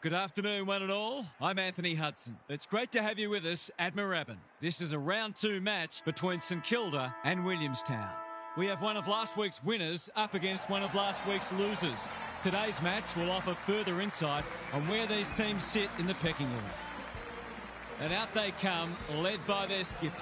Good afternoon, one and all. I'm Anthony Hudson. It's great to have you with us at Moorabbin. This is a round 2 match between St Kilda and Williamstown. We have one of last week's winners up against one of last week's losers. Today's match will offer further insight on where these teams sit in the pecking order. And out they come, led by their skipper.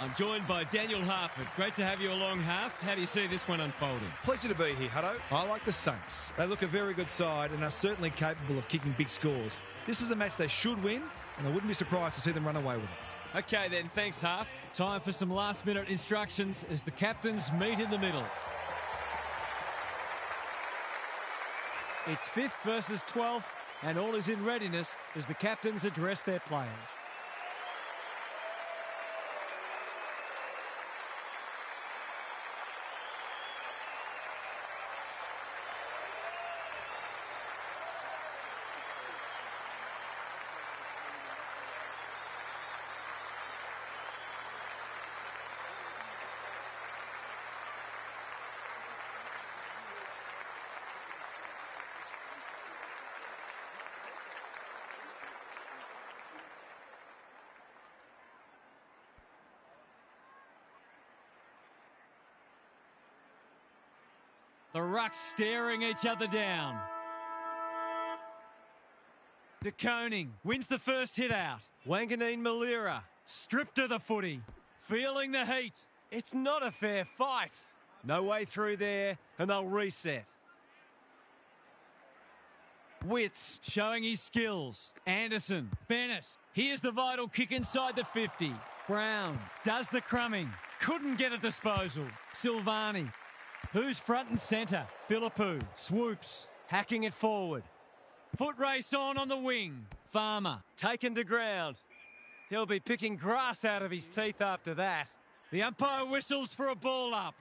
I'm joined by Daniel Harford. Great to have you along, Harf. How do you see this one unfolding? Pleasure to be here, Hutto. I like the Saints. They look a very good side and are certainly capable of kicking big scores. This is a match they should win, and I wouldn't be surprised to see them run away with it. Okay then, thanks, Harf. Time for some last-minute instructions as the captains meet in the middle. It's 5th versus 12th, and all is in readiness as the captains address their players. The rucks staring each other down. De Koning wins the first hit out. Wanganeen Malira stripped of the footy. Feeling the heat. It's not a fair fight. No way through there, and they'll reset. Witts showing his skills. Anderson, Bennett. Here's the vital kick inside the 50. Brown does the crumbing. Couldn't get a disposal. Silvani. Who's front and centre? Philippou swoops, hacking it forward. Foot race on the wing. Farmer taken to ground. He'll be picking grass out of his teeth after that. The umpire whistles for a ball up.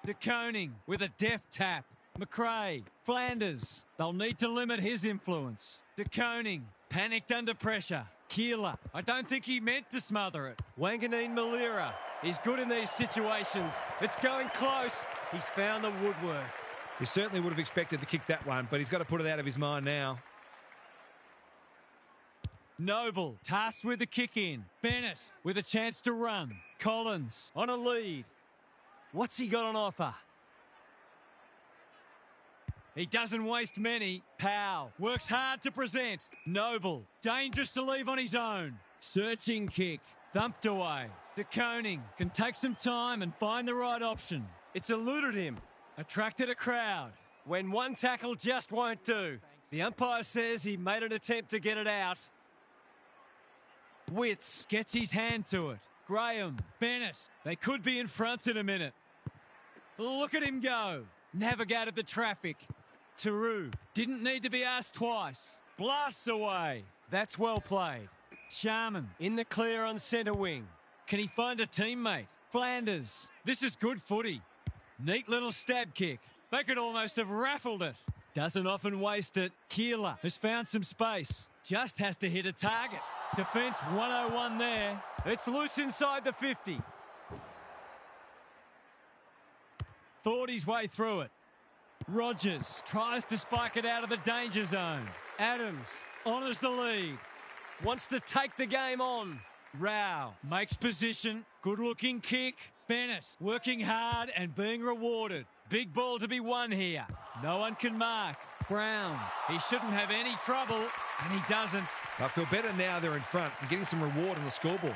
De Koning with a deft tap. McRae, Flanders. They'll need to limit his influence. De Koning panicked under pressure. Keeler, I don't think he meant to smother it. Wanganeen Malira. He's good in these situations. It's going close. He's found the woodwork. He certainly would have expected to kick that one, but he's got to put it out of his mind now. Noble tasked with the kick in. Bennett with a chance to run. Collins on a lead. What's he got on offer? He doesn't waste many. Powell works hard to present. Noble, dangerous to leave on his own. Searching kick, thumped away. De Koning can take some time and find the right option. It's eluded him, attracted a crowd. When one tackle just won't do. The umpire says he made an attempt to get it out. Witts gets his hand to it. Graham, Bennett, they could be in front in a minute. Look at him go. Navigated the traffic. Taru didn't need to be asked twice. Blasts away. That's well played. Sharman in the clear on centre wing. Can he find a teammate? Flanders. This is good footy. Neat little stab kick. They could almost have raffled it. Doesn't often waste it. Keeler has found some space. Just has to hit a target. Defence 101 there. It's loose inside the 50. Thought his way through it. Rogers tries to spike it out of the danger zone. Adams honours the lead. Wants to take the game on. Rao makes position. Good looking kick. Bennett working hard and being rewarded. Big ball to be won here. No one can mark. Brown, he shouldn't have any trouble, and he doesn't. I feel better now they're in front and getting some reward on the scoreboard.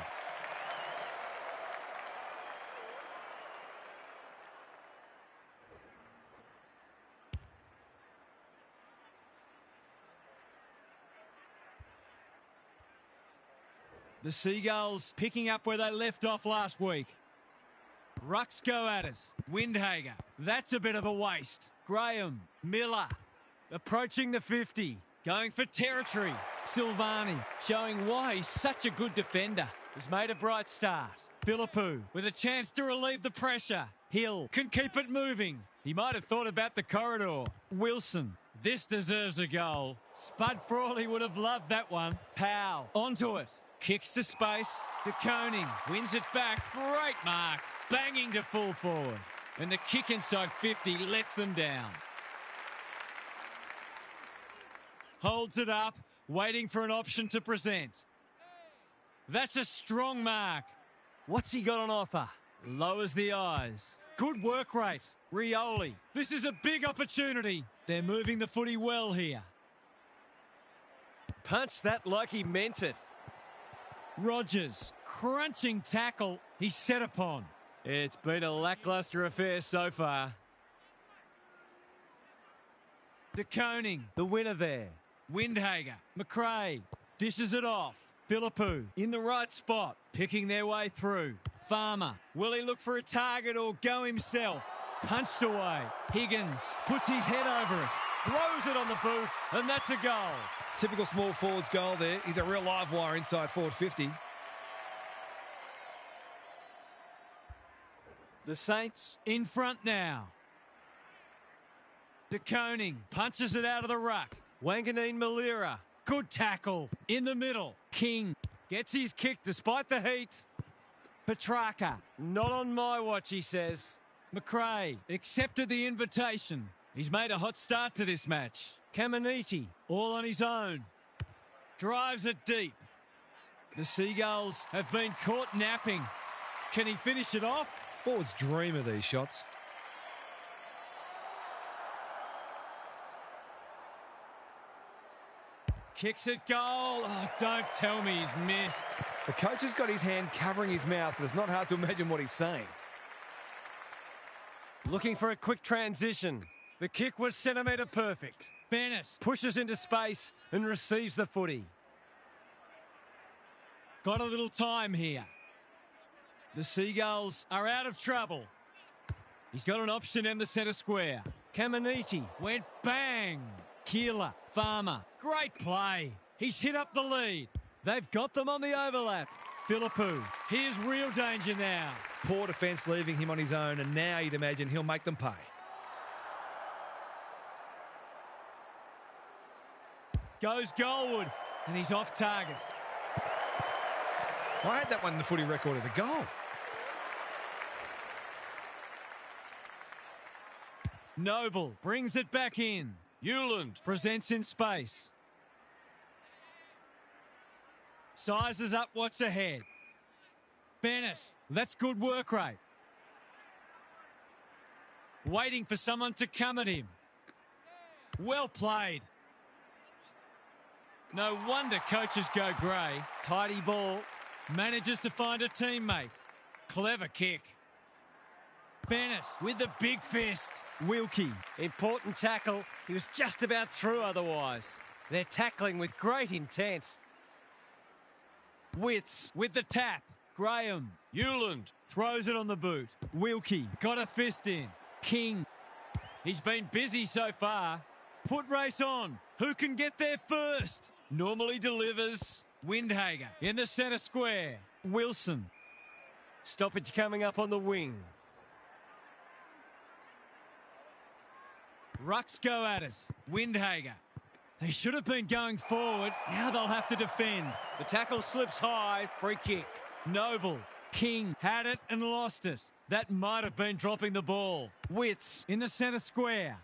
The Seagulls picking up where they left off last week. Rucks go at it. Windhager. That's a bit of a waste. Graham. Miller. Approaching the 50. Going for territory. Silvani showing why he's such a good defender. He's made a bright start. Philippou with a chance to relieve the pressure. Hill can keep it moving. He might have thought about the corridor. Wilson This deserves a goal. Spud Frawley would have loved that one. Powell onto it. Kicks to space. De Koning wins it back. Great mark. Banging to full forward. And the kick inside 50 lets them down. Holds it up, waiting for an option to present. That's a strong mark. What's he got on offer? Lowers the eyes. Good work rate. Rioli. This is a big opportunity. They're moving the footy well here. Punched that like he meant it. Rogers. Crunching tackle. He's set upon. It's been a lacklustre affair so far. De Koning, the winner there. Windhager. McRae. Dishes it off. Philippou in the right spot. Picking their way through. Farmer. Will he look for a target or go himself? Punched away. Higgins puts his head over it. Throws it on the boot. And that's a goal. Typical small forward's goal there. He's a real live wire inside forward 50. The Saints in front now. De Koning punches it out of the ruck. Wanganeen Malira. Good tackle in the middle. King gets his kick despite the heat. Petrarca. Not on my watch, he says. McRae accepted the invitation. He's made a hot start to this match. Caminiti all on his own. Drives it deep. The Seagulls have been caught napping. Can he finish it off? Forwards dream of these shots. Kicks it goal. Oh, don't tell me he's missed. The coach has got his hand covering his mouth, but it's not hard to imagine what he's saying. Looking for a quick transition. The kick was centimetre perfect. Bennett pushes into space and receives the footy. Got a little time here. The Seagulls are out of trouble. He's got an option in the centre square. Caminiti went bang. Keeler, Farmer, great play. He's hit up the lead. They've got them on the overlap. Philippou, here's real danger now. Poor defence leaving him on his own, and now you'd imagine he'll make them pay. Goes goalward, and he's off target. I had that one in the footy record as a goal. Noble brings it back in. Hewland presents in space. Sizes up what's ahead. Bennett, that's good work rate. Waiting for someone to come at him. Well played. No wonder coaches go grey. Tidy ball. Manages to find a teammate. Clever kick. Bennett with the big fist. Wilkie. Important tackle. He was just about through otherwise. They're tackling with great intent. Witts with the tap. Graham. Hewland throws it on the boot. Wilkie got a fist in. King. He's been busy so far. Foot race on. Who can get there first? Normally delivers. Windhager in the centre square. Wilson. Stoppage coming up on the wing. Rucks go at it. Windhager. They should have been going forward. Now they'll have to defend. The tackle slips high. Free kick. Noble. King had it and lost it. That might have been dropping the ball. Witts in the centre square.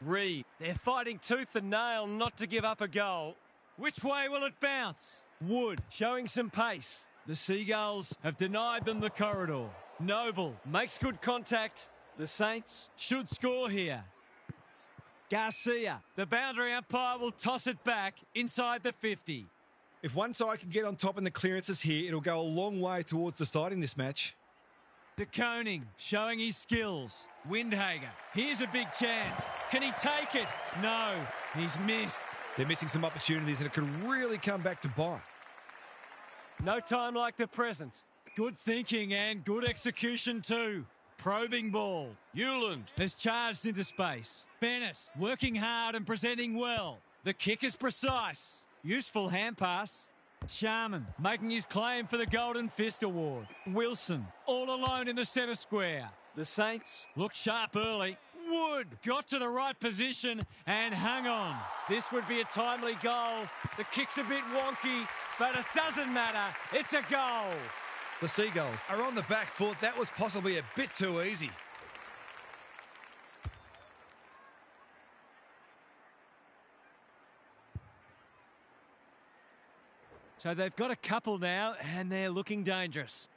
Reed. They're fighting tooth and nail not to give up a goal. Which way will it bounce? Wood showing some pace. The Seagulls have denied them the corridor. Noble makes good contact. The Saints should score here. Garcia, the boundary umpire will toss it back inside the 50. If one side can get on top in the clearances here, it'll go a long way towards deciding this match. De Koning showing his skills. Windhager, here's a big chance. Can he take it? No, he's missed. They're missing some opportunities and it could really come back to bite. No time like the present. Good thinking and good execution too. Probing ball. Hewland has charged into space. Bennett working hard and presenting well. The kick is precise. Useful hand pass. Sharman making his claim for the Golden Fist Award. Wilson all alone in the centre square. The Saints look sharp early. would. Got to the right position and hung on. This would be a timely goal. The kick's a bit wonky, but it doesn't matter. It's a goal. The Seagulls are on the back foot. That was possibly a bit too easy. So they've got a couple now, and they're looking dangerous.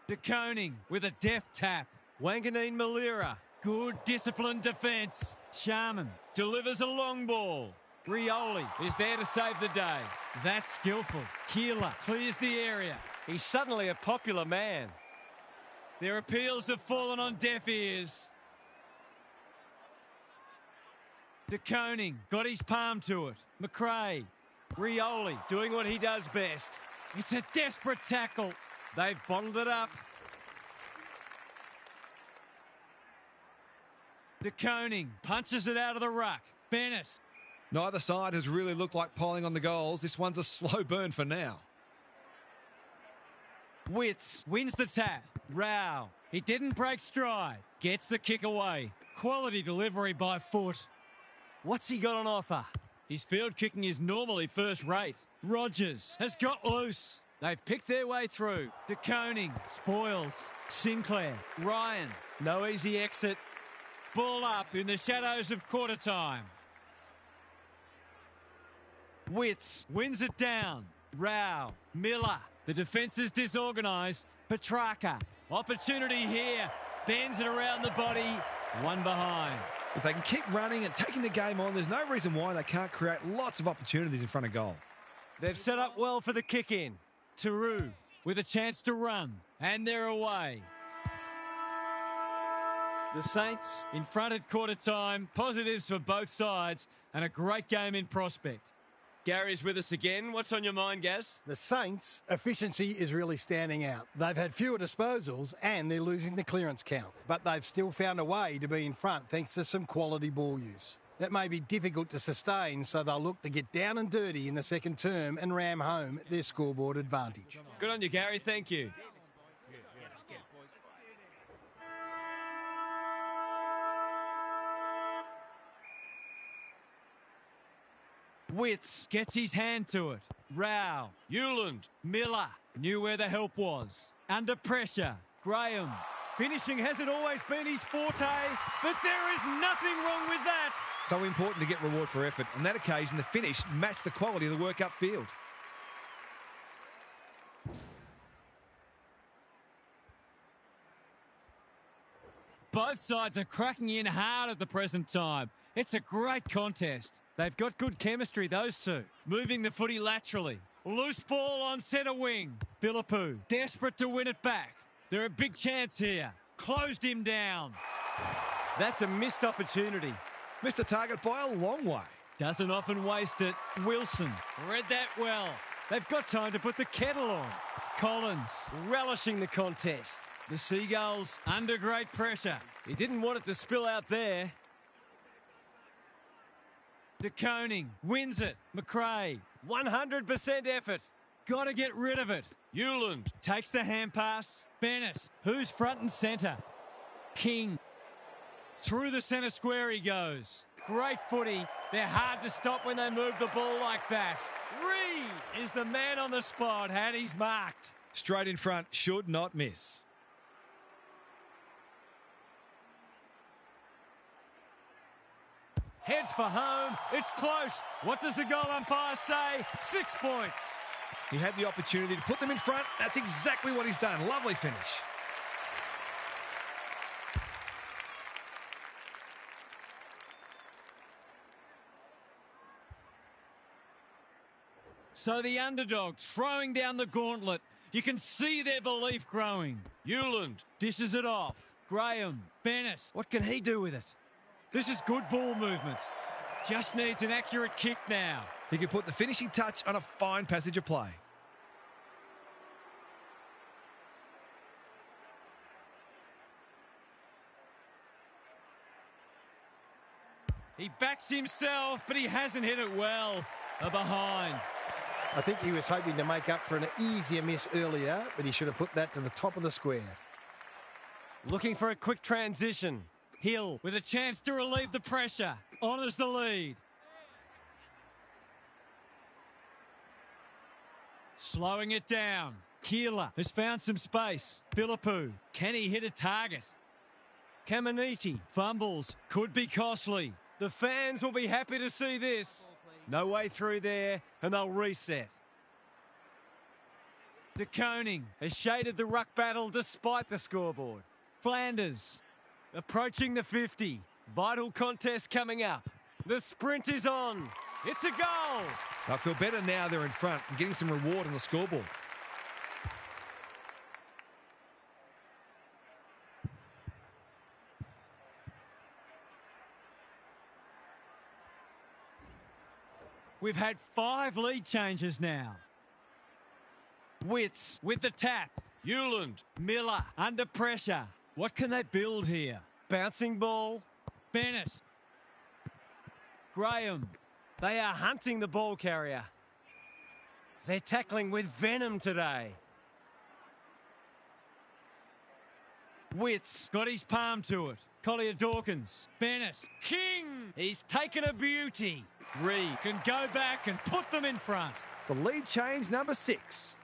De Koning with a deft tap. Wanganeen Malira. Good disciplined defence. Sharman delivers a long ball. Rioli is there to save the day. That's skillful. Kilda clears the area. He's suddenly a popular man. Their appeals have fallen on deaf ears. De Koning got his palm to it. McRae. Rioli doing what he does best. It's a desperate tackle. They've bottled it up. De Koning punches it out of the ruck. Bennett. Neither side has really looked like piling on the goals. This one's a slow burn for now. Witts wins the tap. Rao. He didn't break stride. Gets the kick away. Quality delivery by foot. What's he got on offer? His field kicking is normally first rate. Rogers has got loose. They've picked their way through. De Koning spoils. Sinclair. Ryan. No easy exit. Ball up in the shadows of quarter time. Witts wins it down. Rao. Miller. The defence is disorganised. Petrarca. Opportunity here. Bends it around the body. One behind. If they can keep running and taking the game on, there's no reason why they can't create lots of opportunities in front of goal. They've set up well for the kick-in. Taru with a chance to run. And they're away. The Saints in front at quarter time. Positives for both sides and a great game in prospect. Gary's with us again. What's on your mind, Gaz? The Saints' efficiency is really standing out. They've had fewer disposals and they're losing the clearance count, but they've still found a way to be in front thanks to some quality ball use. That may be difficult to sustain, so they'll look to get down and dirty in the second term and ram home their scoreboard advantage. Good on you, Gary. Thank you. Witts gets his hand to it. Rao. Hewland. Miller. Knew where the help was. Under pressure. Graham. Finishing hasn't always been his forte, but there is nothing wrong with that. So important to get reward for effort. On that occasion, the finish matched the quality of the work upfield. Both sides are cracking in hard at the present time. It's a great contest. They've got good chemistry, those two. Moving the footy laterally. Loose ball on centre wing. Philippou, desperate to win it back. They're a big chance here. Closed him down. That's a missed opportunity. Missed the target by a long way. Doesn't often waste it. Wilson read that well. They've got time to put the kettle on. Collins relishing the contest. The Seagulls under great pressure. He didn't want it to spill out there. De Koning wins it. McRae. 100% effort. Got to get rid of it. Hewland takes the hand pass. Bennett, who's front and centre. King. Through the centre square he goes. Great footy. They're hard to stop when they move the ball like that. Reed is the man on the spot, and he's marked. Straight in front, should not miss. Heads for home. It's close. What does the goal umpire say? 6 points. He had the opportunity to put them in front. That's exactly what he's done. Lovely finish. So the underdogs throwing down the gauntlet. You can see their belief growing. Hewland dishes it off. Graham. Bennett. What can he do with it? This is good ball movement. Just needs an accurate kick now. He could put the finishing touch on a fine passage of play. He backs himself, but he hasn't hit it well. A behind. I think he was hoping to make up for an easier miss earlier, but he should have put that to the top of the square. Looking for a quick transition. Hill with a chance to relieve the pressure. Honours the lead. Slowing it down. Kilda has found some space. Philippou, can he hit a target? Caminiti fumbles, could be costly. The fans will be happy to see this. No way through there, and they'll reset. De Koning has shaded the ruck battle despite the scoreboard. Flanders approaching the 50. Vital contest coming up. The sprint is on. It's a goal. They'll feel better now they're in front and getting some reward on the scoreboard. We've had 5 lead changes now. Witts with the tap. Hewland. Miller under pressure. What can they build here? Bouncing ball. Bennett. Graham. They are hunting the ball carrier. They're tackling with venom today. Witts got his palm to it. Collier Dawkins. Bennett. King. He's taken a beauty. Reed can go back and put them in front. The lead change number 6.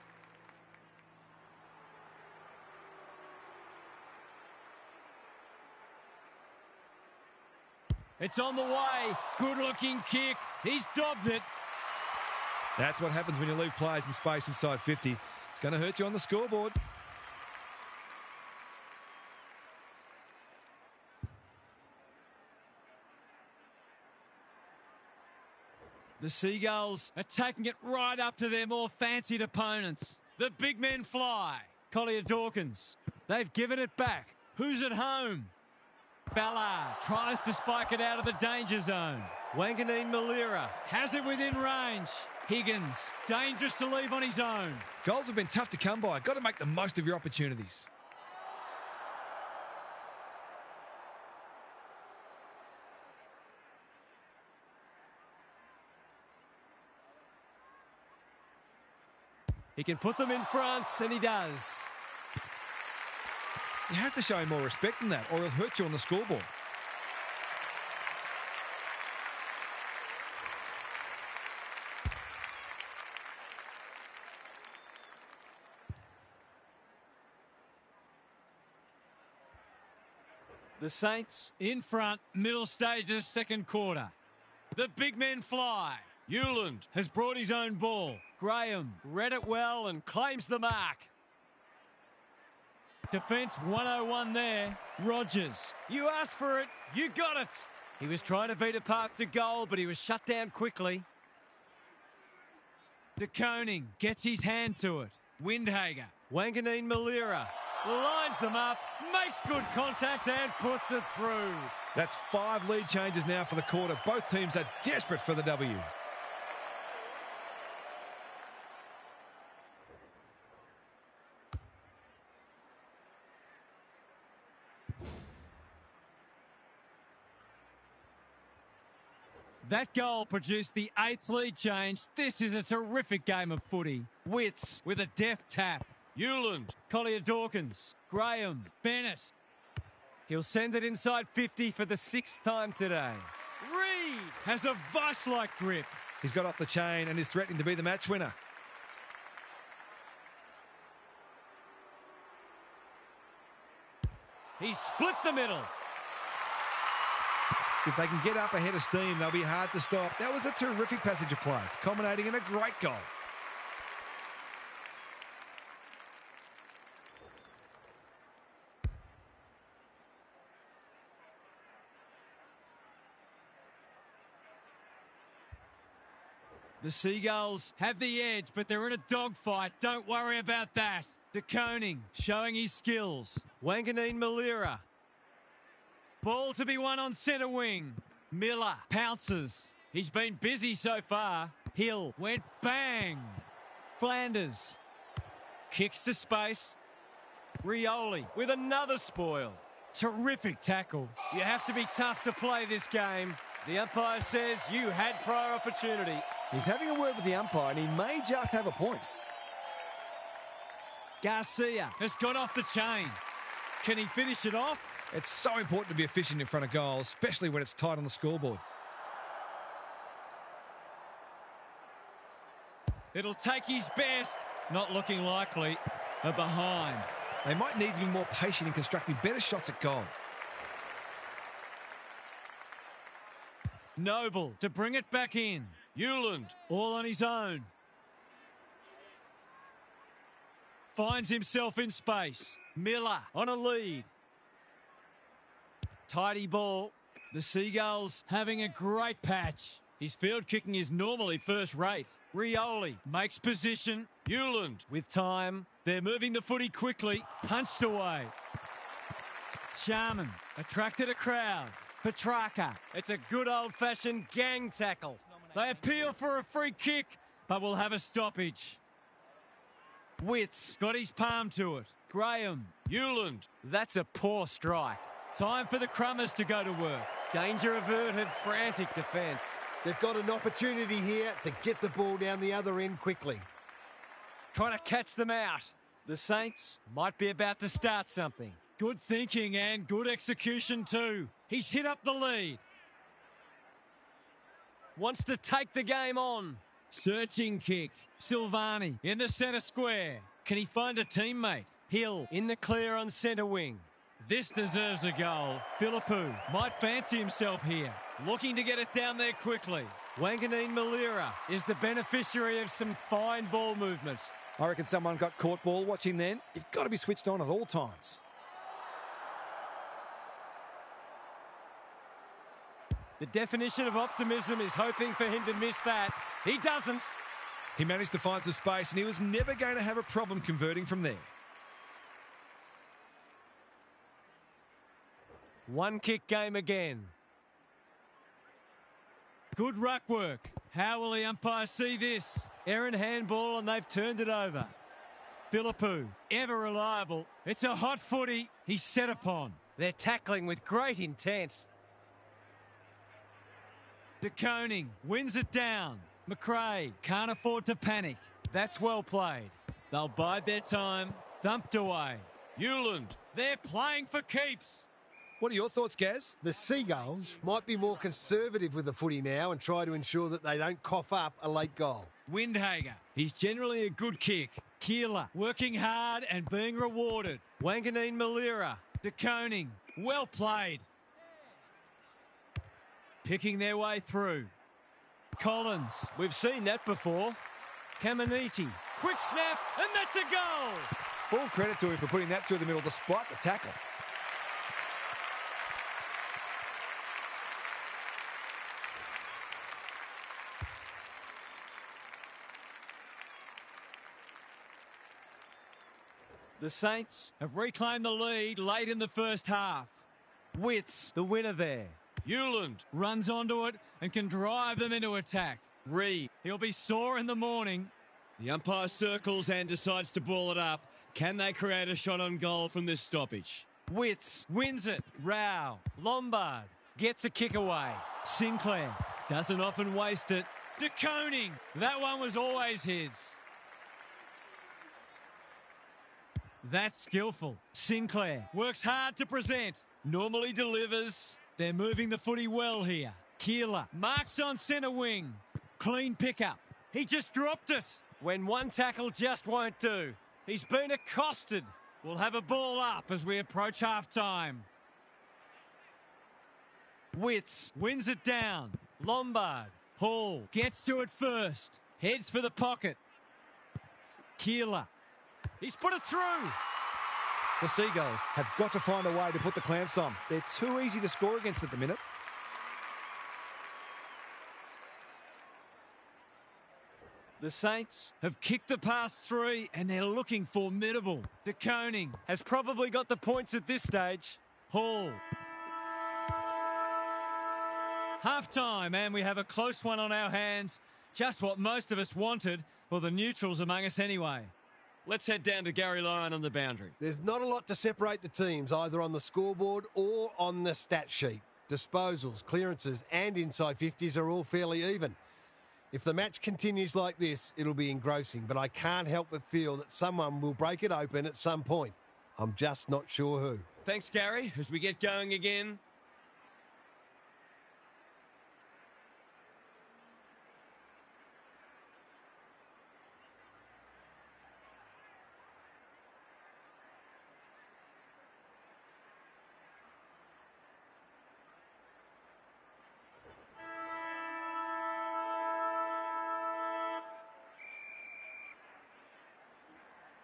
It's on the way. Good-looking kick. He's dobbed it. That's what happens when you leave players in space inside 50. It's going to hurt you on the scoreboard. The Seagulls are taking it right up to their more fancied opponents. The big men fly. Collier Dawkins. They've given it back. Who's at home? Ballard tries to spike it out of the danger zone. Wanganeen Malira has it within range. Higgins, dangerous to leave on his own. Goals have been tough to come by. Got to make the most of your opportunities. He can put them in front, and he does. You have to show him more respect than that, or he'll hurt you on the scoreboard. The Saints in front, middle stages, second quarter. The big men fly. Hewland has brought his own ball. Graham read it well and claims the mark. Defence 101 there. Rogers. You asked for it, you got it. He was trying to beat a path to goal, but he was shut down quickly. De Koning gets his hand to it. Windhager. Wanganeen Malira lines them up, makes good contact and puts it through. That's 5 lead changes now for the quarter. Both teams are desperate for the W. That goal produced the 8th lead change. This is a terrific game of footy. Witts with a deft tap. Hewland. Collier Dawkins. Graham. Bennett. He'll send it inside 50 for the 6th time today. Reed has a vice-like grip. He's got off the chain and is threatening to be the match winner. He's split the middle. If they can get up ahead of steam, they'll be hard to stop. That was a terrific passage of play, culminating in a great goal. The Seagulls have the edge, but they're in a dogfight. Don't worry about that. De Koning showing his skills. Wanganeen Malira. Ball to be won on centre wing. Miller pounces. He's been busy so far. Hill went bang. Flanders kicks to space. Rioli with another spoil. Terrific tackle. You have to be tough to play this game. The umpire says you had prior opportunity. He's having a word with the umpire and he may just have a point. Garcia has got off the chain. Can he finish it off? It's so important to be efficient in front of goal, especially when it's tight on the scoreboard. It'll take his best. Not looking likely. A behind. They might need to be more patient in constructing better shots at goal. Noble to bring it back in. Hewland all on his own. Finds himself in space. Miller on a lead. Tidy ball. The Seagulls having a great patch. His field kicking is normally first rate. Rioli makes position. Hewland with time. They're moving the footy quickly. Punched away. Sharman attracted a crowd. Petrarca. It's a good old-fashioned gang tackle. They appeal for a free kick, but will have a stoppage. Witts got his palm to it. Graham. Hewland. That's a poor strike. Time for the Crummers to go to work. Danger averted, frantic defence. They've got an opportunity here to get the ball down the other end quickly. Trying to catch them out. The Saints might be about to start something. Good thinking and good execution too. He's hit up the lead. Wants to take the game on. Searching kick. Silvani in the centre square. Can he find a teammate? Hill in the clear on centre wing. This deserves a goal. Philippou might fancy himself here. Looking to get it down there quickly. Wanganeen Malira is the beneficiary of some fine ball movement. I reckon someone got caught ball watching then. You've got to be switched on at all times. The definition of optimism is hoping for him to miss that. He doesn't. He managed to find some space and he was never going to have a problem converting from there. One kick game again. Good ruck work. How will the umpire see this? Errant handball and they've turned it over. Philippou, ever reliable. It's a hot footy. He's set upon. They're tackling with great intent. De Koning wins it down. McRae can't afford to panic. That's well played. They'll bide their time. Thumped away. Hewland, they're playing for keeps. What are your thoughts, Gaz? The Seagulls might be more conservative with the footy now and try to ensure that they don't cough up a late goal. Windhager, he's generally a good kick. Keeler, working hard and being rewarded. Wanganeen Malira, De Koning, well played. Picking their way through. Collins, we've seen that before. Caminiti, quick snap, and that's a goal! Full credit to him for putting that through the middle despite the tackle. The Saints have reclaimed the lead late in the first half. Witts, the winner there. Hewland runs onto it and can drive them into attack. Reed, he'll be sore in the morning. The umpire circles and decides to ball it up. Can they create a shot on goal from this stoppage? Witts wins it. Rao, Lombard gets a kick away. Sinclair doesn't often waste it. De Koning, that one was always his. That's skillful. Sinclair works hard to present. Normally delivers. They're moving the footy well here. Keeler marks on centre wing. Clean pickup. He just dropped it. When one tackle just won't do. He's been accosted. We'll have a ball up as we approach half-time. Witts wins it down. Lombard. Hall gets to it first. Heads for the pocket. Keeler. He's put it through. The Seagulls have got to find a way to put the clamps on. They're too easy to score against at the minute. The Saints have kicked the past three and they're looking formidable. De Koning has probably got the points at this stage. Hall. Half-time and we have a close one on our hands. Just what most of us wanted, or the neutrals among us anyway. Let's head down to Gary Lyon on the boundary. There's not a lot to separate the teams, either on the scoreboard or on the stat sheet. Disposals, clearances and inside 50s are all fairly even. If the match continues like this, it'll be engrossing, but I can't help but feel that someone will break it open at some point. I'm just not sure who. Thanks, Gary, as we get going again.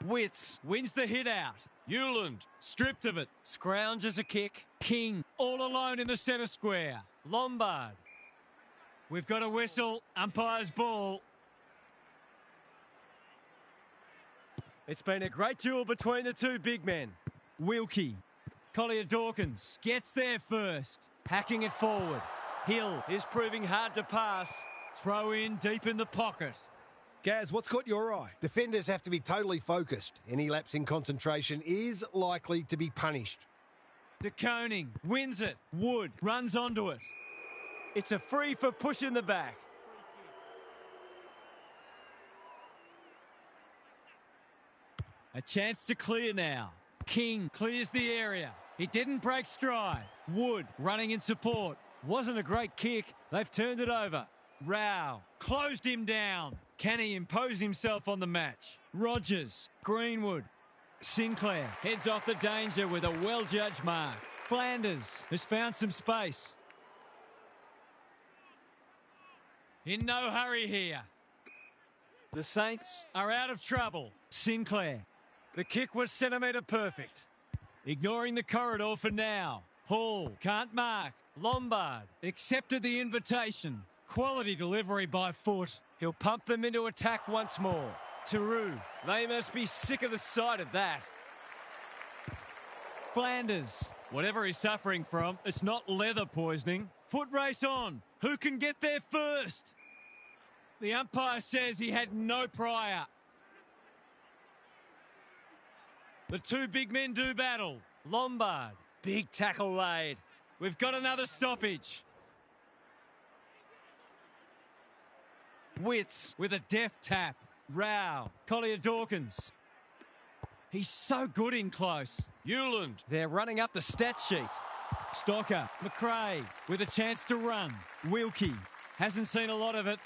Witts wins the hit out. Hewland stripped of it. Scrounges a kick. King all alone in the centre square. Lombard. We've got a whistle. Umpire's ball. It's been a great duel between the two big men. Wilkie. Collier Dawkins gets there first. Hacking it forward. Hill is proving hard to pass. Throw in deep in the pocket. Gaz, what's caught your eye? Defenders have to be totally focused. Any lapse in concentration is likely to be punished. De Koning wins it. Wood runs onto it. It's a free for push in the back. A chance to clear now. King clears the area. He didn't break stride. Wood running in support. Wasn't a great kick. They've turned it over. Rao closed him down. Can he impose himself on the match? Rogers, Greenwood, Sinclair heads off the danger with a well-judged mark. Flanders has found some space. In no hurry here. The Saints are out of trouble. Sinclair. The kick was centimetre perfect. Ignoring the corridor for now. Hall can't mark. Lombard accepted the invitation. Quality delivery by foot. He'll pump them into attack once more. Taru. They must be sick of the sight of that. Flanders. Whatever he's suffering from, it's not leather poisoning. Foot race on. Who can get there first? The umpire says he had no prior. The two big men do battle. Lombard. Big tackle laid. We've got another stoppage. Witts with a deft tap. Rao. Collier Dawkins. He's so good in close. Hewland. They're running up the stat sheet. Stocker. McRae with a chance to run. Wilkie. Hasn't seen a lot of it.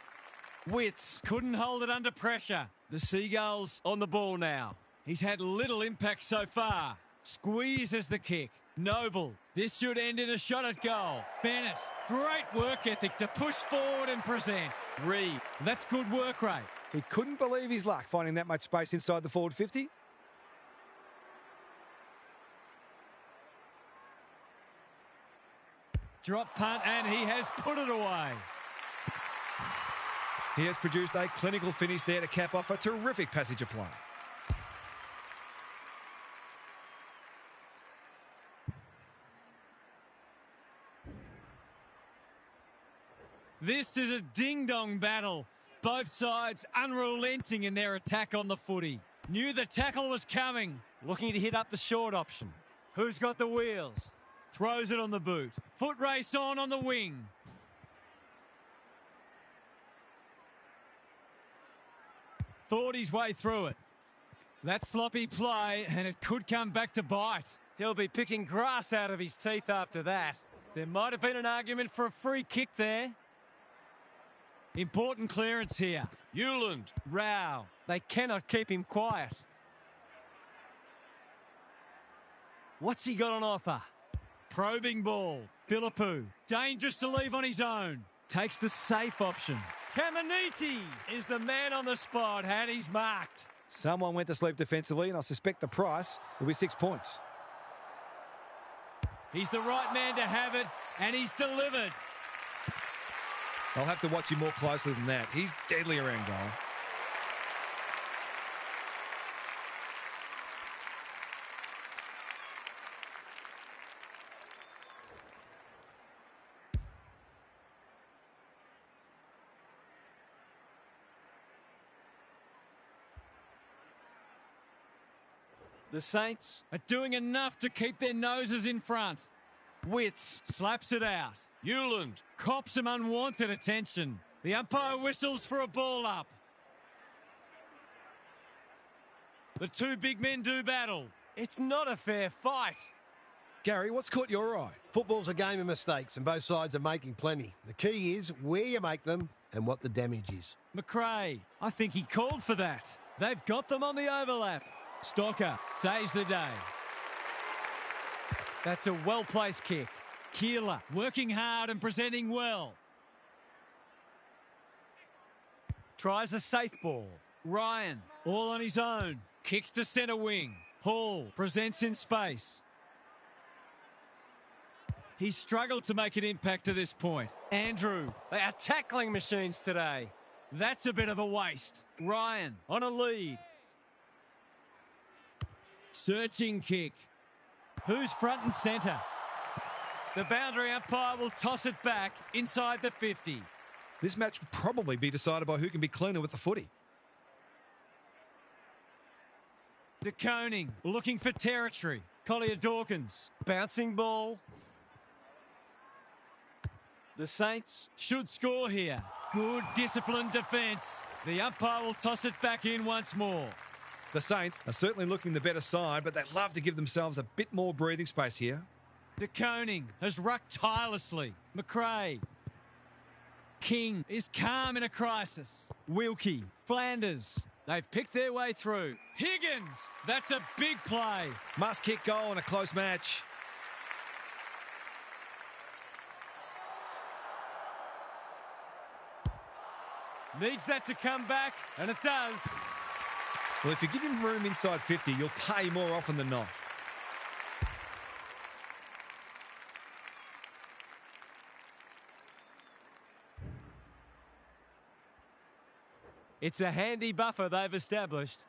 Witts couldn't hold it under pressure. The Seagulls on the ball now. He's had little impact so far. Squeezes the kick. Noble. This should end in a shot at goal. Bennett. Great work ethic to push forward and present. Reed. That's good work rate. He couldn't believe his luck finding that much space inside the forward 50. Drop punt and he has put it away. He has produced a clinical finish there to cap off a terrific passage of play. This is a ding-dong battle. Both sides unrelenting in their attack on the footy. Knew the tackle was coming. Looking to hit up the short option. Who's got the wheels? Throws it on the boot. Foot race on the wing. Thought his way through it. That sloppy play, and it could come back to bite. He'll be picking grass out of his teeth after that. There might have been an argument for a free kick there. Important clearance here. Hewland. Rao. They cannot keep him quiet. What's he got on offer? Probing ball. Philippou. Dangerous to leave on his own. Takes the safe option. Caminiti is the man on the spot, and he's marked. Someone went to sleep defensively, and I suspect the price will be 6 points. He's the right man to have it, and he's delivered. I'll have to watch him more closely than that. He's deadly around goal. The Saints are doing enough to keep their noses in front. Witts slaps it out. Hewland cops some unwanted attention. The umpire whistles for a ball up. The two big men do battle. It's not a fair fight. Gary, what's caught your eye? Football's a game of mistakes and both sides are making plenty. The key is where you make them and what the damage is. McRae, I think he called for that. They've got them on the overlap. Stocker saves the day. That's a well-placed kick. Kilda working hard and presenting well. Tries a safe ball. Ryan, all on his own. Kicks to centre wing. Hall presents in space. He's struggled to make an impact to this point. Andrew, they are tackling machines today. That's a bit of a waste. Ryan on a lead. Searching kick. Who's front and centre? The boundary umpire will toss it back inside the 50. This match will probably be decided by who can be cleaner with the footy. De Koning looking for territory. Collier Dawkins. Bouncing ball. The Saints should score here. Good disciplined defence. The umpire will toss it back in once more. The Saints are certainly looking the better side, but they love to give themselves a bit more breathing space here. De Koning has rucked tirelessly. McRae. King is calm in a crisis. Wilkie. Flanders. They've picked their way through. Higgins. That's a big play. Must kick goal in a close match. Needs that to come back, and it does. Well, if you give him room inside 50, you'll pay more often than not. It's a handy buffer they've established.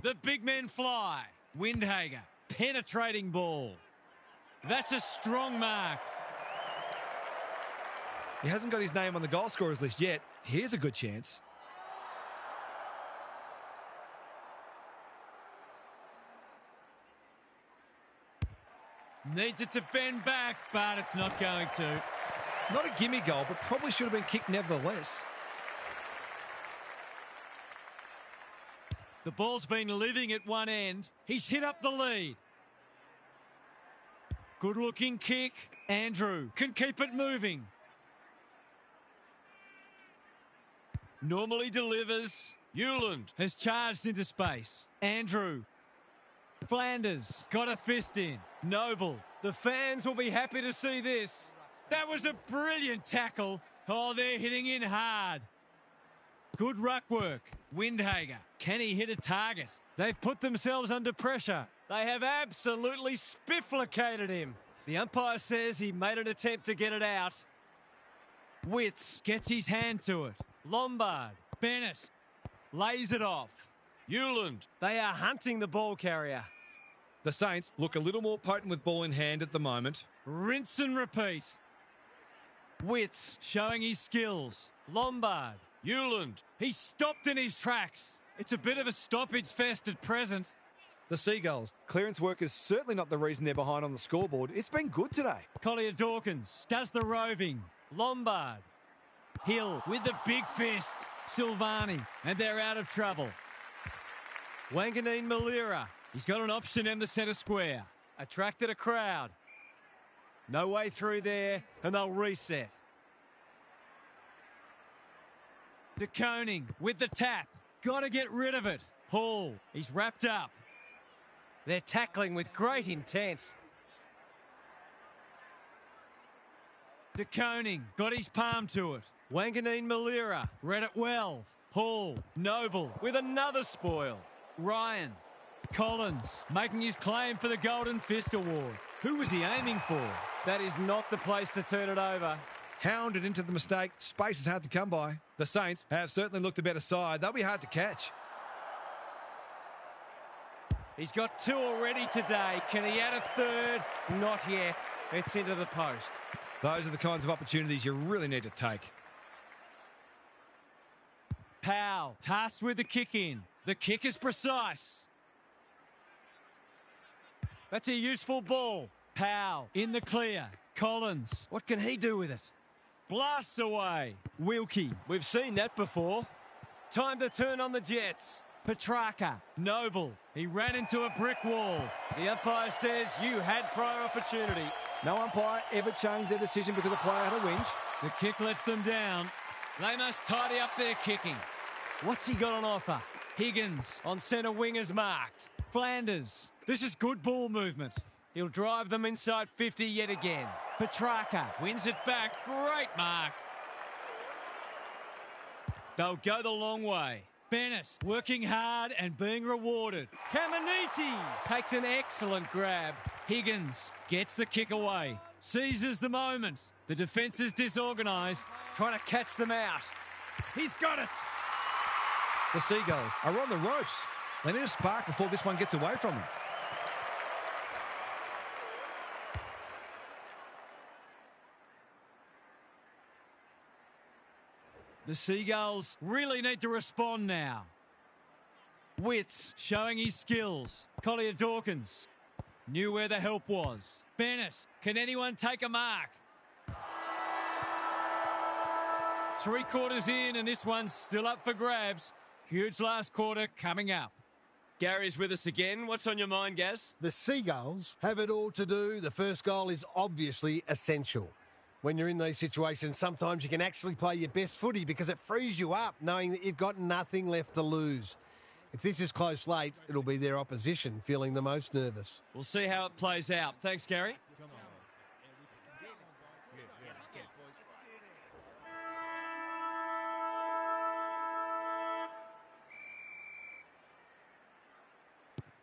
The big men fly. Windhager, penetrating ball. That's a strong mark. He hasn't got his name on the goal scorers list yet. Here's a good chance. Needs it to bend back, but it's not going to. Not a gimme goal, but probably should have been kicked nevertheless. The ball's been living at one end. He's hit up the lead. Good-looking kick. Andrew can keep it moving. Normally delivers. Hewland has charged into space. Andrew. Flanders got a fist in. Noble. The fans will be happy to see this. That was a brilliant tackle. Oh, they're hitting in hard. Good ruck work. Windhager. Can he hit a target? They've put themselves under pressure. They have absolutely spifflicated him. The umpire says he made an attempt to get it out. Witts gets his hand to it. Lombard. Bennett lays it off. Hewland. They are hunting the ball carrier. The Saints look a little more potent with ball in hand at the moment. Rinse and repeat. Witts showing his skills. Lombard. Hewland. He's stopped in his tracks. It's a bit of a stoppage fest at present. The Seagulls. Clearance work is certainly not the reason they're behind on the scoreboard. It's been good today. Collier Dawkins does the roving. Lombard. Hill with the big fist. Silvani. And they're out of trouble. Wanganeen Malira. He's got an option in the centre square. Attracted a crowd. No way through there, and they'll reset. De Koning with the tap. Got to get rid of it. Hall. He's wrapped up. They're tackling with great intent. De Koning got his palm to it. Wanganeen Malira read it well. Hall. Noble with another spoil. Ryan. Collins making his claim for the Golden Fist Award. Who was he aiming for? That is not the place to turn it over. Hounded into the mistake. Space is hard to come by. The Saints have certainly looked a better side. They'll be hard to catch. He's got two already today. Can he add a third? Not yet. It's into the post. Those are the kinds of opportunities you really need to take. Powell tasked with the kick in. The kick is precise. That's a useful ball. Powell in the clear. Collins. What can he do with it? Blasts away. Wilkie. We've seen that before. Time to turn on the Jets. Petrarca, Noble. He ran into a brick wall. The umpire says you had prior opportunity. No umpire ever changed their decision because a player had a whinge. The kick lets them down. They must tidy up their kicking. What's he got on offer? Higgins On centre wing is marked. Flanders. This is good ball movement. He'll drive them inside 50 yet again. Petrarca wins it back. Great mark. They'll go the long way. Bennett working hard and being rewarded. Caminiti takes an excellent grab. Higgins gets the kick away. Seizes the moment. The defence is disorganised. Trying to catch them out. He's got it. The Seagulls are on the ropes. They need a spark before this one gets away from them. The Seagulls really need to respond now. Witts showing his skills. Collier Dawkins knew where the help was. Bennett, can anyone take a mark? 3 quarters in and this one's still up for grabs. Huge last quarter coming up. Gary's with us again. What's on your mind, Gaz? The Seagulls have it all to do. The first goal is obviously essential. When you're in these situations, sometimes you can actually play your best footy because it frees you up knowing that you've got nothing left to lose. If this is close late, it'll be their opposition feeling the most nervous. We'll see how it plays out. Thanks, Gary.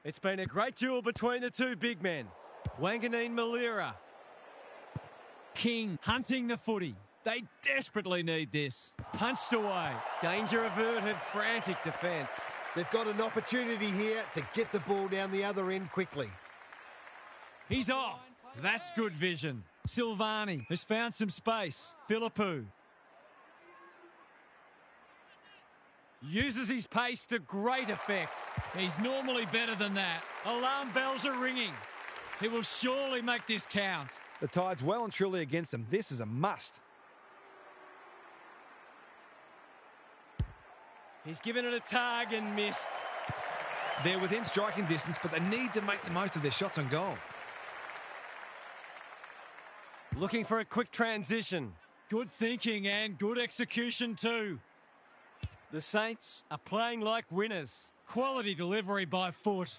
It's been a great duel between the two big men. Wanganeen Malira. King hunting the footy. They desperately need this. Punched away. Danger averted, frantic defence. They've got an opportunity here to get the ball down the other end quickly. He's off. That's good vision. Silvani has found some space. Philippou uses his pace to great effect. He's normally better than that. Alarm bells are ringing. He will surely make this count. The Tide's well and truly against them. This is a must. He's given it a tug and missed. They're within striking distance, but they need to make the most of their shots on goal. Looking for a quick transition. Good thinking and good execution too. The Saints are playing like winners. Quality delivery by foot.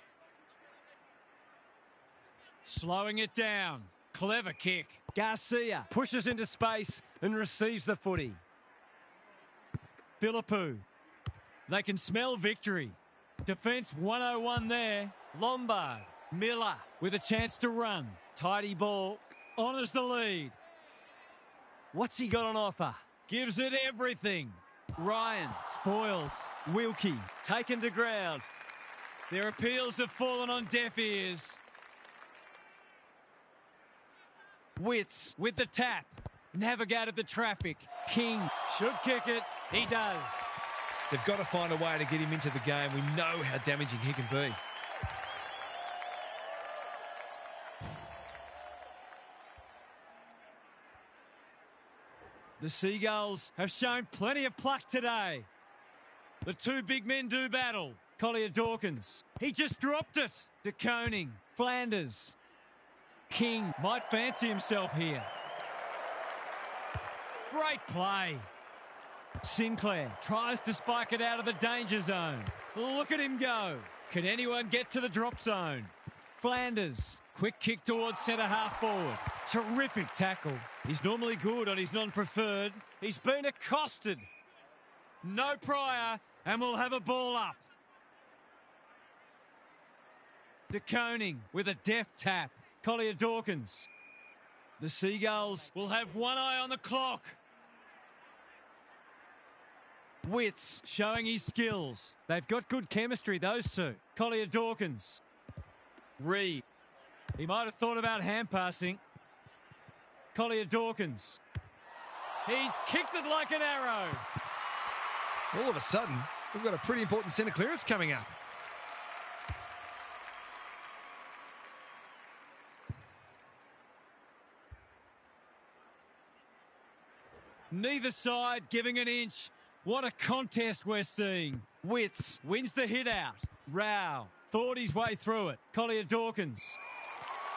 Slowing it down. Clever kick. Garcia pushes into space and receives the footy. Philippou. They can smell victory. Defence 101 there. Lombard. Miller with a chance to run. Tidy ball. Honours the lead. What's he got on offer? Gives it everything. Ryan spoils. Wilkie taken to ground. Their appeals have fallen on deaf ears. Witts with the tap. Navigated the traffic. King should kick it. He does. They've got to find a way to get him into the game. We know how damaging he can be. The Seagulls have shown plenty of pluck today. The two big men do battle. Collier Dawkins. He just dropped it. De Koning. Flanders. King might fancy himself here. Great play. Sinclair tries to spike it out of the danger zone. Look at him go. Can anyone get to the drop zone? Flanders. Quick kick towards centre half forward. Terrific tackle. He's normally good on his non-preferred. He's been accosted. No prior, and we'll have a ball up. De Koning with a deft tap. Collier Dawkins. The Seagulls will have one eye on the clock. Witts showing his skills. They've got good chemistry, those two. Collier Dawkins. Reed. He might have thought about hand passing. Collier Dawkins. He's kicked it like an arrow. All of a sudden, we've got a pretty important centre clearance coming up. Neither side giving an inch. What a contest we're seeing. Witts wins the hit out. Rao thought his way through it. Collier Dawkins.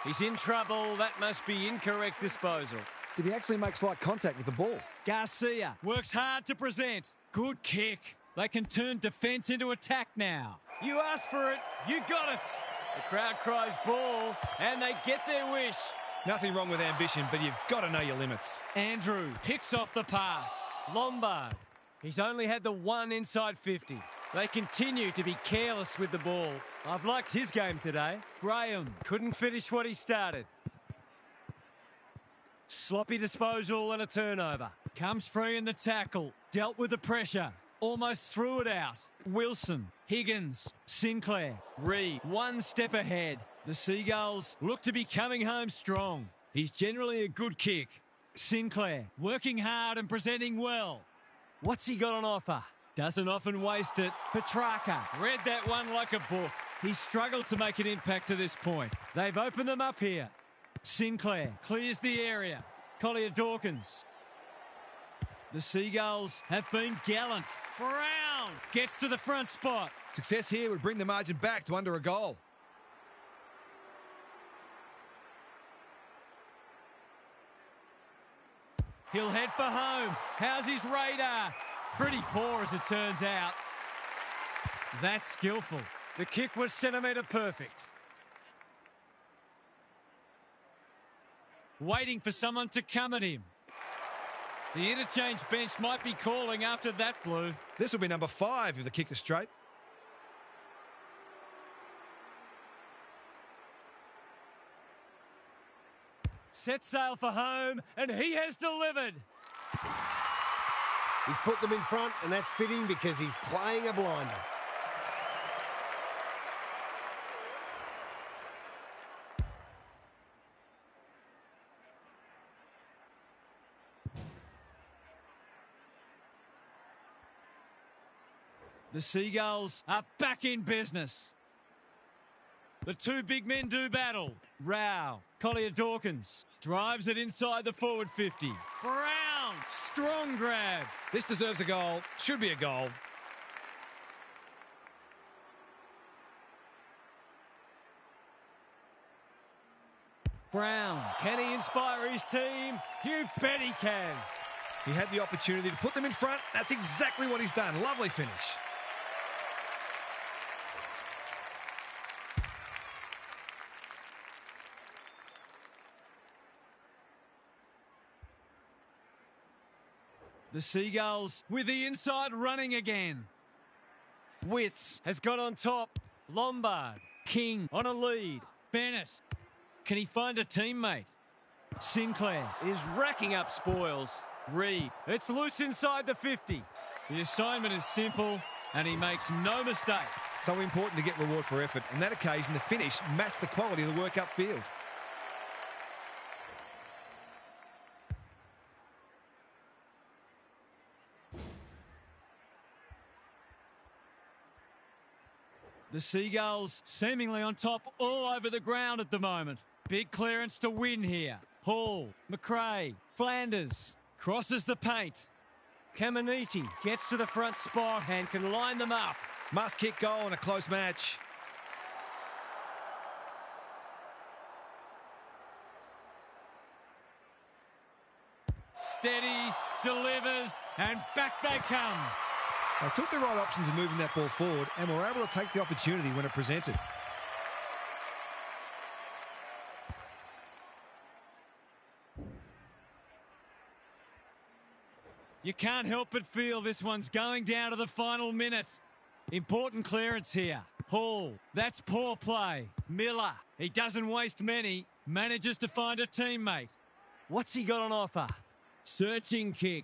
He's in trouble. That must be incorrect disposal. Did he actually make slight contact with the ball? Garcia works hard to present. Good kick. They can turn defence into attack now. You asked for it. You got it. The crowd cries ball, and they get their wish. Nothing wrong with ambition, but you've got to know your limits. Andrew picks off the pass. Lombard. He's only had the one inside 50. They continue to be careless with the ball. I've liked his game today. Graham couldn't finish what he started. Sloppy disposal and a turnover. Comes free in the tackle. Dealt with the pressure. Almost threw it out. Wilson, Higgins, Sinclair, Reed, one step ahead. The Seagulls look to be coming home strong. He's generally a good kick. Sinclair, working hard and presenting well. What's he got on offer? Doesn't often waste it. Petrarca read that one like a book. He's struggled to make an impact to this point. They've opened them up here. Sinclair clears the area. Collier Dawkins. The Seagulls have been gallant. Brown gets to the front spot. Success here would bring the margin back to under a goal. He'll head for home. How's his radar? Pretty poor as it turns out. That's skillful. The kick was centimetre perfect. Waiting for someone to come at him. The interchange bench might be calling after that blue. This will be number 5 if the kick is straight. Set sail for home, and he has delivered. He's put them in front, and that's fitting because he's playing a blinder. The Seagulls are back in business. The two big men do battle. Rao, Collier Dawkins, drives it inside the forward 50. Brown, strong grab. This deserves a goal. Should be a goal. Brown, can he inspire his team? You bet he can. He had the opportunity to put them in front. That's exactly what he's done. Lovely finish. The Seagulls with the inside running again. Witts has got on top. Lombard. King on a lead. Bennett. Can he find a teammate? Sinclair is racking up spoils. Reed. It's loose inside the 50. The assignment is simple and he makes no mistake. So important to get reward for effort. On that occasion, the finish matched the quality of the work upfield. The Seagulls seemingly on top all over the ground at the moment. Big clearance to win here. Hall, McRae, Flanders, crosses the paint. Caminiti gets to the front spot and can line them up. Must kick goal in a close match. Steadies, delivers, and back they come. They took the right options in moving that ball forward and were able to take the opportunity when it presented. You can't help but feel this one's going down to the final minute. Important clearance here. Hall, that's poor play. Miller, he doesn't waste many, manages to find a teammate. What's he got on offer? Searching kick.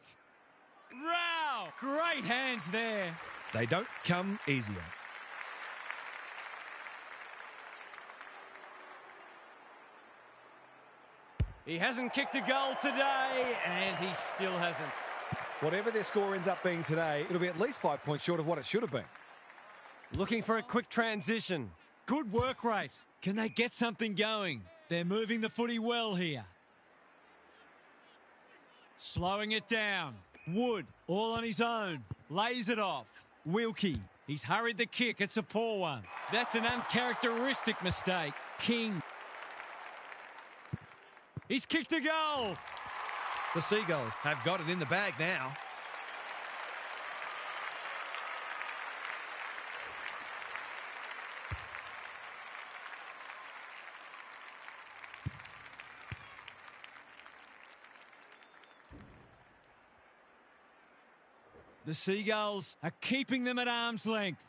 Rao, great hands there. They don't come easier. He hasn't kicked a goal today, and he still hasn't. Whatever their score ends up being today, it'll be at least 5 points short of what it should have been. Looking for a quick transition. Good work rate. Can they get something going? They're moving the footy well here. Slowing it down. Wood, all on his own. Lays it off. Wilkie He's hurried the kick. It's a poor one. That's an uncharacteristic mistake. King. He's kicked a goal. The Seagulls have got it in the bag now. The Seagulls are keeping them at arm's length.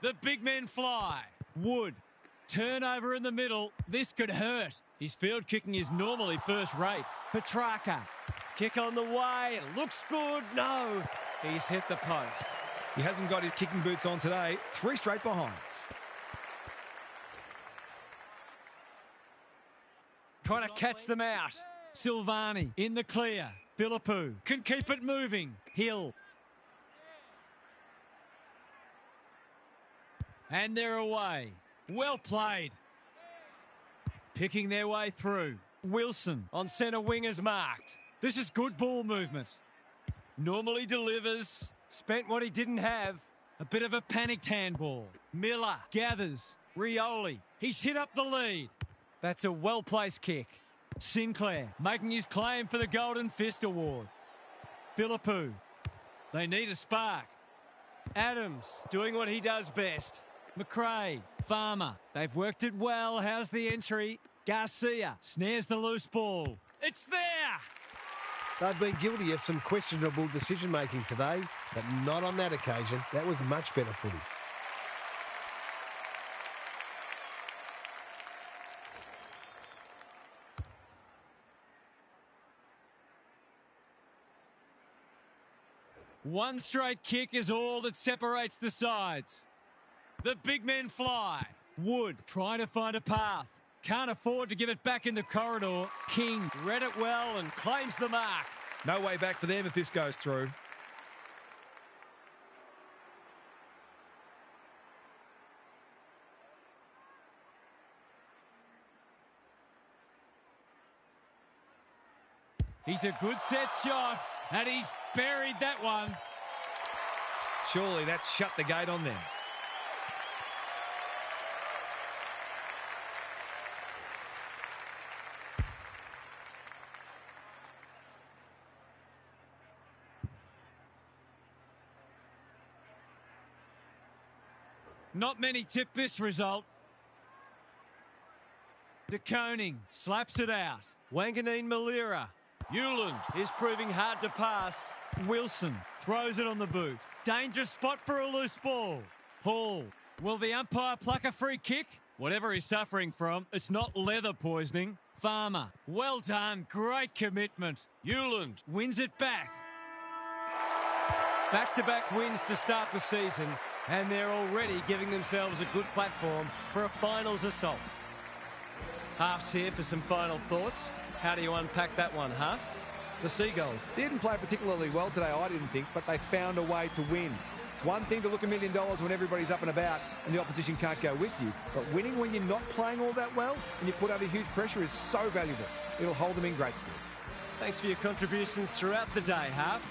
The big men fly. Wood. Turnover in the middle. This could hurt. His field kicking is normally first rate. Petrarca. Kick on the way. It looks good. No. He's hit the post. He hasn't got his kicking boots on today. 3 straight behinds. Trying to catch them out. Silvani in the clear. Philippou can keep it moving. Hill. And they're away. Well played. Picking their way through. Wilson on centre wing is marked. This is good ball movement. Normally delivers. Spent what he didn't have. A bit of a panicked handball. Miller gathers. Rioli. He's hit up the lead. That's a well-placed kick. Sinclair making his claim for the Golden Fist Award. Philippou. They need a spark. Adams doing what he does best. McRae. Farmer. They've worked it well. How's the entry? Garcia snares the loose ball. It's there! They've been guilty of some questionable decision-making today, but not on that occasion. That was much better footy. One straight kick is all that separates the sides. The big men fly. Wood trying to find a path. Can't afford to give it back in the corridor. King read it well and claims the mark. No way back for them if this goes through. He's a good set shot, and he's buried that one. Surely that shut the gate on them. Not many tip this result. De Koning slaps it out. Wanganeen Malira. Euland is proving hard to pass. Wilson throws it on the boot. Dangerous spot for a loose ball. Hall. Will the umpire pluck a free kick? Whatever he's suffering from, it's not leather poisoning. Farmer. Well done. Great commitment. Euland wins it back. Back-to-back wins to start the season, and they're already giving themselves a good platform for a finals assault. Half's here for some final thoughts. How do you unpack that one, Half? The Seagulls didn't play particularly well today, I didn't think, but they found a way to win. It's one thing to look $1 million when everybody's up and about and the opposition can't go with you, but winning when you're not playing all that well and you put under huge pressure is so valuable. It'll hold them in great stead. Thanks for your contributions throughout the day, Half.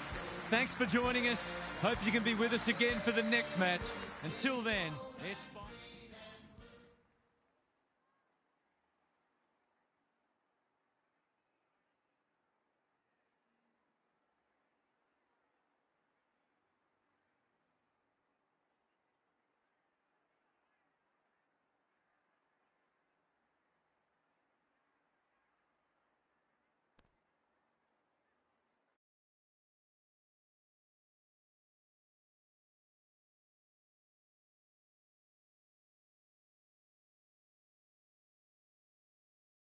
Thanks for joining us. Hope you can be with us again for the next match. Until then, it's